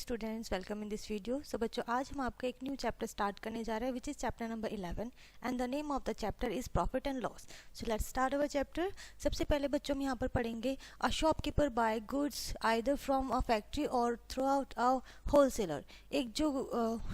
Students, welcome in this video. So बच्चों, आज हम आपका एक न्यू चैप्टर स्टार्ट करने जा रहे हैं which is chapter number 11 and the name of the chapter is profit and loss. So let's start our chapter. सबसे पहले बच्चों हम यहाँ पर पढ़ेंगे a shopkeeper buy goods either from a factory और थ्रू आउट अ होलसेलर। एक जो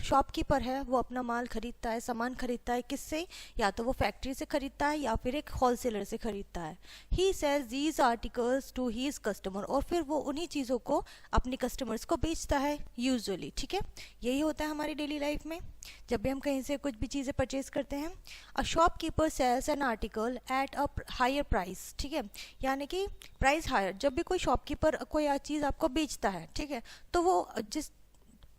शॉपकीपर है वो अपना माल खरीदता है, सामान खरीदता है किससे? या तो वो फैक्ट्री से खरीदता है या फिर एक होलसेलर से खरीदता है। He sells these articles to his customer, और फिर वो उन्हीं चीज़ों को अपने कस्टमर्स को बेचता है यूजुअली। ठीक है, यही होता है हमारी डेली लाइफ में जब भी हम कहीं से कुछ भी चीज़ें परचेज करते हैं। A shopkeeper sells an article at a higher price. ठीक है, यानी कि प्राइस हायर। जब भी कोई शॉपकीपर कोई चीज़ आपको बेचता है, ठीक है, तो वो जिस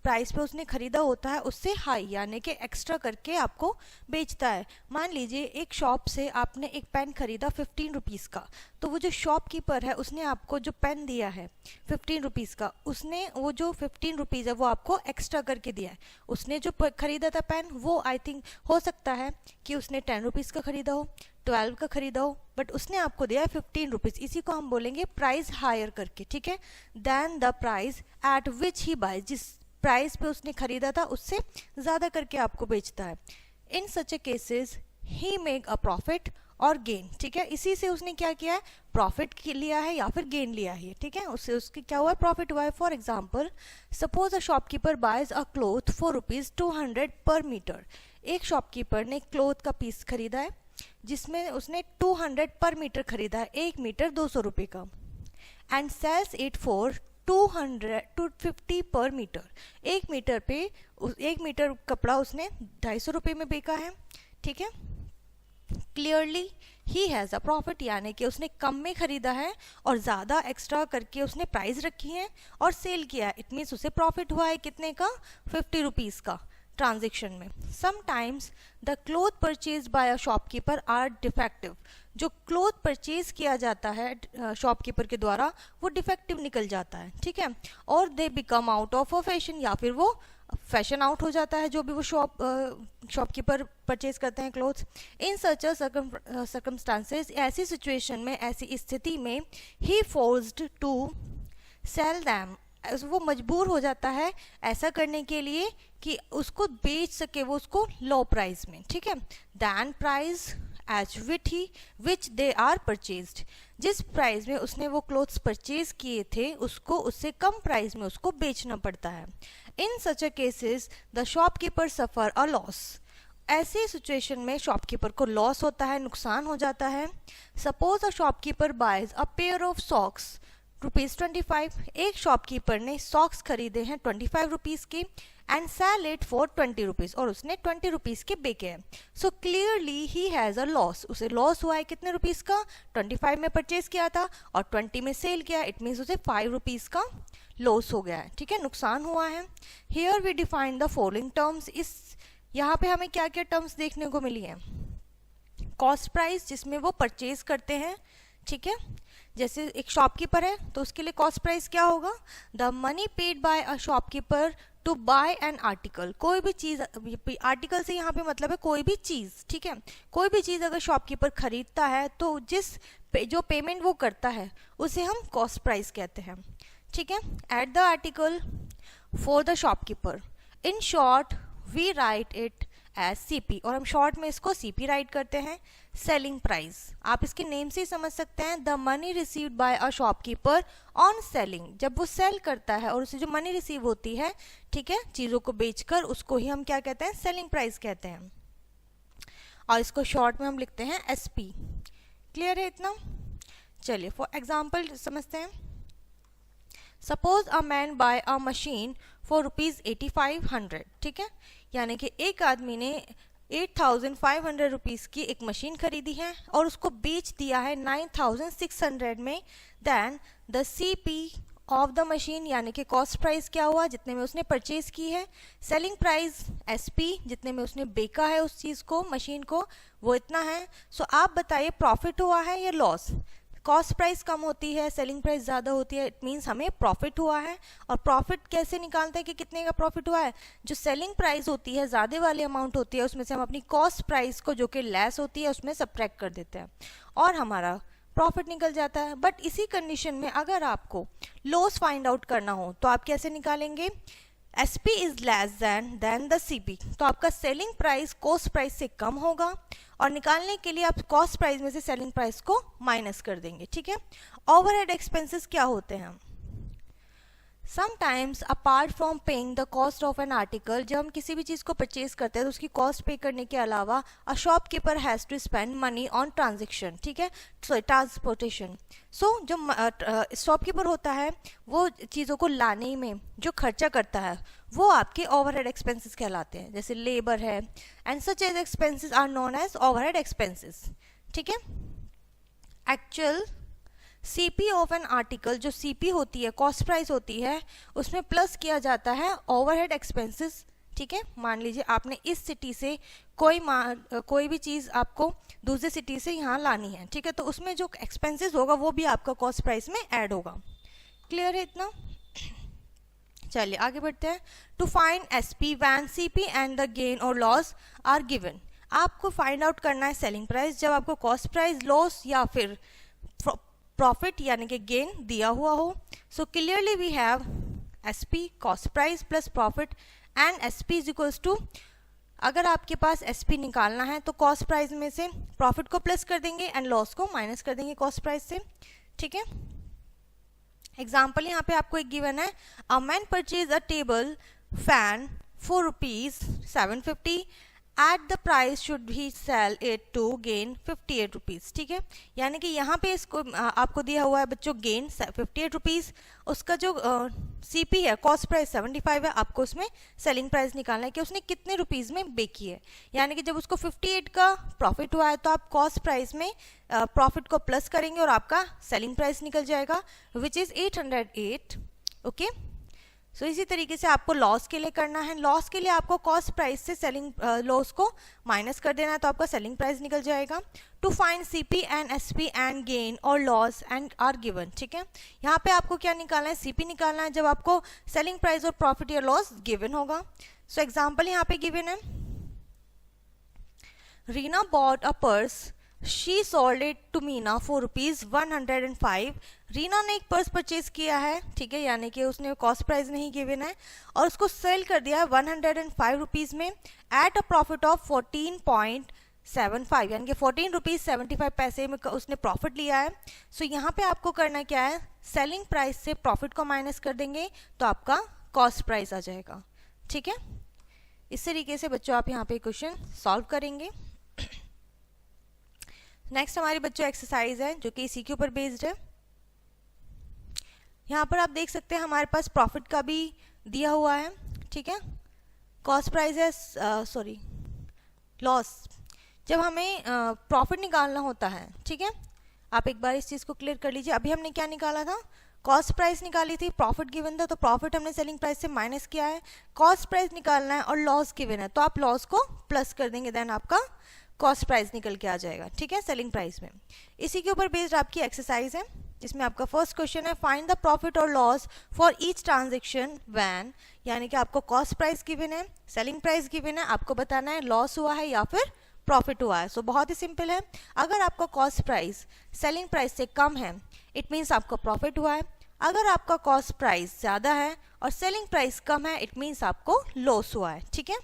प्राइस पे उसने खरीदा होता है उससे हाई यानी कि एक्स्ट्रा करके आपको बेचता है। मान लीजिए एक शॉप से आपने एक पेन खरीदा 15 रुपीज़ का, तो वो जो शॉपकीपर है उसने आपको जो पेन दिया है 15 रुपीज़ का, उसने वो जो 15 रुपीज़ है वो आपको एक्स्ट्रा करके दिया है। उसने जो खरीदा था पेन वो आई थिंक हो सकता है कि उसने 10 रुपीज़ का खरीदा हो, 12 का खरीदा हो, बट उसने आपको दिया है 15 रुपीज़। इसी को हम बोलेंगे प्राइस हायर करके। ठीक है, then the price at which he buy, जिस प्राइस पे उसने खरीदा था उससे ज़्यादा करके आपको बेचता है। In such a cases he make a profit और गेन। ठीक है, इसी से उसने क्या किया है, प्रॉफिट लिया है या फिर गेन लिया है। ठीक है, उससे उसके क्या हुआ, प्रॉफिट हुआ है। For example, suppose a shopkeeper boys a cloth for ₹200 पर मीटर। एक शॉपकीपर ने क्लोथ का पीस खरीदा है जिसमें उसने 200 पर मीटर खरीदा है, 1 मीटर 200 रुपये का, एंड सेल्स इट फॉर 250 पर मीटर। 1 मीटर पे 1 मीटर कपड़ा उसने 250 रुपये में बेचा है। ठीक है, clearly he has a profit, यानी कि उसने कम में खरीदा है और ज़्यादा एक्स्ट्रा करके उसने प्राइस रखी है और सेल किया है। इट मीन्स उसे प्रॉफिट हुआ है कितने का, 50 रुपीज़ का ट्रांजेक्शन में। Sometimes the cloth purchase by a shopkeeper are defective. जो क्लोथ परचेज किया जाता है शॉपकीपर के द्वारा वो डिफेक्टिव निकल जाता है। ठीक है, और they become out of a fashion, या फिर वो फैशन आउट हो जाता है जो भी वो शॉपकीपर परचेज करते हैं क्लोथ्स। इन सच सर्कमस्टांसेस, ऐसी सिचुएशन में, ऐसी स्थिति में, ही फोर्स्ड टू सेल दैम, वो मजबूर हो जाता है ऐसा करने के लिए कि उसको बेच सके वो उसको लो प्राइस में। ठीक है, than price as which they are purchased, जिस प्राइस में उसने वो क्लोथ्स परचेज किए थे उसको उससे कम प्राइस में उसको बेचना पड़ता है। In such a cases the shopkeeper suffer a loss. ऐसी सिचुएशन में शॉपकीपर को लॉस होता है, नुकसान हो जाता है। Suppose a shopkeeper buys a pair of socks ₹25। एक शॉपकीपर ने सॉक्स खरीदे हैं 25 रुपीज़ के and sell it for 20 rupees, और उसने 20 रुपीज़ के बेचे हैं। So clearly he has a loss. उसे लॉस हुआ है कितने रुपीज़ का, 25 में परचेज किया था और 20 में सेल किया। इट मीन्स उसे 5 रुपीज़ का लॉस हो गया है। ठीक है, नुकसान हुआ है। Here we define the following terms. इस यहाँ पे हमें क्या क्या टर्म्स देखने को मिली है। कॉस्ट प्राइस, जिसमें वो परचेज करते हैं। ठीक है, जैसे एक शॉपकीपर है तो उसके लिए कॉस्ट प्राइस क्या होगा, the money paid by a shopkeeper to buy an article. कोई भी चीज़, आर्टिकल से यहाँ पे मतलब है कोई भी चीज़। ठीक है, कोई भी चीज़ अगर शॉपकीपर खरीदता है तो जो पेमेंट वो करता है उसे हम कॉस्ट प्राइस कहते हैं। ठीक है, at the article for the shopkeeper. In short we write it as CP, और हम शॉर्ट में इसको CP राइट करते हैं। सेलिंग प्राइस, आप इसके नेम से ही समझ सकते हैं, the money received by a shopkeeper on selling. जब वो सेल करता है और उसे जो मनी रिसीव होती है, ठीक है, चीज़ों को बेचकर, उसको ही हम क्या कहते हैं, सेलिंग प्राइस कहते हैं। और इसको शॉर्ट में हम लिखते हैं SP। क्लियर है इतना? चलिए फॉर एग्जाम्पल समझते हैं। Suppose a man buy a machine for ₹8500। ठीक है, यानी कि एक आदमी ने 8500 रुपीज़ की एक मशीन खरीदी है और उसको बेच दिया है 9600 में। Then the CP of the machine, यानी कि कॉस्ट प्राइस क्या हुआ, जितने में उसने परचेज की है। सेलिंग प्राइस SP, जितने में उसने बेचा है उस चीज़ को, मशीन को, वो इतना है। सो आप बताइए प्रॉफिट हुआ है या लॉस। कॉस्ट प्राइस कम होती है, सेलिंग प्राइस ज़्यादा होती है, इट मीन्स हमें प्रॉफिट हुआ है। और प्रॉफिट कैसे निकालते हैं कि कितने का प्रॉफिट हुआ है, जो सेलिंग प्राइस होती है, ज़्यादा वाली अमाउंट होती है, उसमें से हम अपनी कॉस्ट प्राइस को जो कि लेस होती है उसमें सबट्रैक्ट कर देते हैं और हमारा प्रॉफिट निकल जाता है। बट इसी कंडीशन में अगर आपको लॉस फाइंड आउट करना हो तो आप कैसे निकालेंगे, SP is less than the CP, तो आपका सेलिंग प्राइस कॉस्ट प्राइस से कम होगा और निकालने के लिए आप कॉस्ट प्राइस में से सेलिंग प्राइस को माइनस कर देंगे, ठीक है। ओवरहेड एक्सपेंसेस क्या होते हैं? Sometimes apart from paying the cost of an article, जब हम किसी भी चीज़ को परचेज करते हैं तो उसकी कॉस्ट पे करने के अलावा a shopkeeper has to spend money on transaction, ठीक है, सो ट्रांसपोर्टेशन। सो जो शॉपकीपर होता है वो चीज़ों को लाने में जो खर्चा करता है वो आपके ओवरहेड एक्सपेंसेस कहलाते हैं, जैसे लेबर है, and such as expenses are known as overhead expenses, ठीक है। Actual CP of an article, जो CP होती है कॉस्ट प्राइस होती है, उसमें प्लस किया जाता है ओवरहेड एक्सपेंसेस, ठीक है। मान लीजिए आपने इस सिटी से कोई भी चीज़ आपको दूसरे सिटी से यहाँ लानी है, ठीक है, तो उसमें जो एक्सपेंसेस होगा वो भी आपका कॉस्ट प्राइस में ऐड होगा। क्लियर है इतना? चलिए आगे बढ़ते हैं। To find SP when CP and the gain और लॉस आर गिवन, आपको फाइंड आउट करना है सेलिंग प्राइस जब आपको कॉस्ट प्राइस, लॉस या फिर प्रॉफिट यानी कि गेन दिया हुआ हो। So clearly we have SP cost price plus profit and SP is equals to, अगर आपके पास SP निकालना है तो कॉस्ट प्राइस में से प्रॉफिट को प्लस कर देंगे एंड लॉस को माइनस कर देंगे कॉस्ट प्राइस से, ठीक है। एग्जाम्पल यहाँ पे आपको एक गिवन है, a man purchase a table fan for ₹750 at the price should he sell it to gain 58 rupees, ठीक है। यानी कि यहाँ पे इसको आपको दिया हुआ है बच्चों गेन 58 रुपीज़, उसका जो CP है कॉस्ट प्राइस 75 है, आपको उसमें सेलिंग प्राइस निकालना है कि उसने कितने रुपीज़ में बेची है। यानी कि जब उसको 58 का प्रॉफिट हुआ है तो आप कॉस्ट प्राइस में प्रॉफिट को प्लस करेंगे और आपका सेलिंग प्राइस निकल जाएगा विच इज़ 808, ओके। सो इसी तरीके से आपको लॉस के लिए करना है, लॉस के लिए आपको कॉस्ट प्राइस से सेलिंग लॉस को माइनस कर देना है तो आपका सेलिंग प्राइस निकल जाएगा। To find CP and SP and gain और लॉस एंड आर गिवन, ठीक है। यहाँ पे आपको क्या निकालना है? CP निकालना है जब आपको सेलिंग प्राइस और प्रॉफिट या लॉस गिवन होगा। सो एग्जाम्पल यहाँ पे गिवन है, Reena bought a purse, she sold it to Meena for ₹105। Reena ने एक पर्स परचेज किया है, ठीक है, यानी कि उसने कॉस्ट प्राइस नहीं गिवन है और उसको सेल कर दिया है 105 रुपीज़ में एट अ प्रॉफिट ऑफ 14.75, यानी कि 14 रुपीज़ 75 पैसे में उसने प्रॉफिट लिया है। सो यहाँ पे आपको करना क्या है? सेलिंग प्राइस से प्रॉफिट को माइनस कर देंगे तो आपका कॉस्ट प्राइस आ जाएगा, ठीक है। इस तरीके से बच्चों आप यहाँ पे क्वेश्चन सॉल्व करेंगे। नेक्स्ट हमारे बच्चों एक्सरसाइज है जो कि इसी के ऊपर बेस्ड है। यहाँ पर आप देख सकते हैं हमारे पास प्रॉफिट का भी दिया हुआ है, ठीक है, कॉस्ट प्राइस है, सॉरी लॉस। जब हमें प्रॉफिट निकालना होता है, ठीक है, आप एक बार इस चीज़ को क्लियर कर लीजिए। अभी हमने क्या निकाला था? कॉस्ट प्राइस निकाली थी, प्रॉफिट गिवन था तो प्रॉफिट हमने सेलिंग प्राइस से माइनस किया है। कॉस्ट प्राइस निकालना है और लॉस गिवन है तो आप लॉस को प्लस कर देंगे, देन आपका कॉस्ट प्राइस निकल के आ जाएगा, ठीक है, सेलिंग प्राइस में। इसी के ऊपर बेस्ड आपकी एक्सरसाइज है। इसमें आपका फर्स्ट क्वेश्चन है, फाइंड द प्रॉफिट और loss for each transaction when, यानी कि आपको कॉस्ट प्राइस गिवन है, सेलिंग प्राइस गिवन है, आपको बताना है लॉस हुआ है या फिर प्रॉफिट हुआ है। सो बहुत ही सिंपल है, अगर आपका कॉस्ट प्राइस सेलिंग प्राइस से कम है इट मीन्स आपका प्रॉफिट हुआ है, अगर आपका कॉस्ट प्राइस ज़्यादा है और सेलिंग प्राइस कम है इट मीन्स आपको लॉस हुआ है, ठीक है।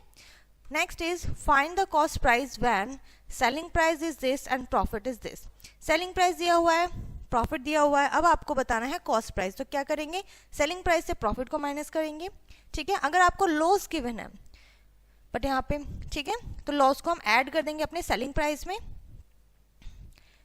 Next is find the cost price when selling price is this and profit is this. Selling price दिया हुआ है, प्रॉफिट दिया हुआ है, अब आपको बताना है कॉस्ट प्राइस, तो क्या करेंगे? सेलिंग प्राइस से प्रॉफिट को माइनस करेंगे, ठीक है। अगर आपको लॉस गिवन है बट यहाँ पे, ठीक है, तो लॉस को हम ऐड कर देंगे अपने सेलिंग प्राइस में।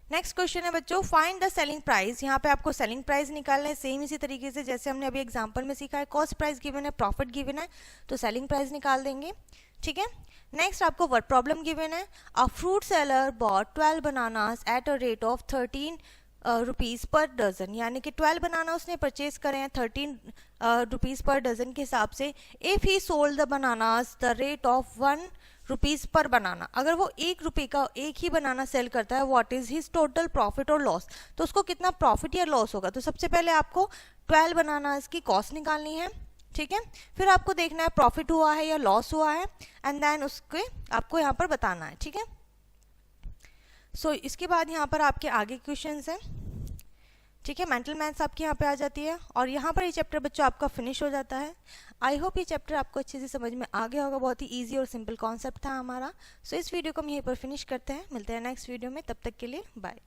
नेक्स्ट क्वेश्चन है बच्चों, फाइंड द सेलिंग प्राइस। यहाँ पे आपको सेलिंग प्राइस निकालना है, सेम इसी तरीके से जैसे हमने अभी एग्जांपल में सीखा है। कॉस्ट प्राइस गिवन है, प्रॉफिट गिवन है, तो सेलिंग प्राइस निकाल देंगे, ठीक है। नेक्स्ट आपको वर्ड प्रॉब्लम गिवन है, a fruit seller bought 12 bananas at a rate of 13 rupees per dozen, यानी कि 12 बनाना उसने परचेज करे हैं 13 रुपीज़ पर डजन के हिसाब से। If he sold the bananas the rate of 1 rupees पर बनाना, अगर वो 1 रुपये का एक ही बनाना सेल करता है, what is his total profit और लॉस, तो उसको कितना प्रॉफिट या लॉस होगा। तो सबसे पहले आपको 12 बनानास की कॉस्ट निकालनी है, ठीक है, फिर आपको देखना है प्रॉफिट हुआ है या लॉस हुआ है, एंड देन उसके आपको यहाँ पर बताना है, ठीक है। सो इसके बाद यहाँ पर आपके आगे क्वेश्चंस हैं। ठीक है, मेंटल मैथ्स आपके यहाँ पे आ जाती है और यहाँ पर ये चैप्टर बच्चों आपका फिनिश हो जाता है। आई होप ये चैप्टर आपको अच्छे से समझ में आ गया होगा, बहुत ही ईजी और सिंपल कॉन्सेप्ट था हमारा। सो इस वीडियो को हम यहीं पर फिनिश करते हैं, मिलते हैं नेक्स्ट वीडियो में, तब तक के लिए बाय।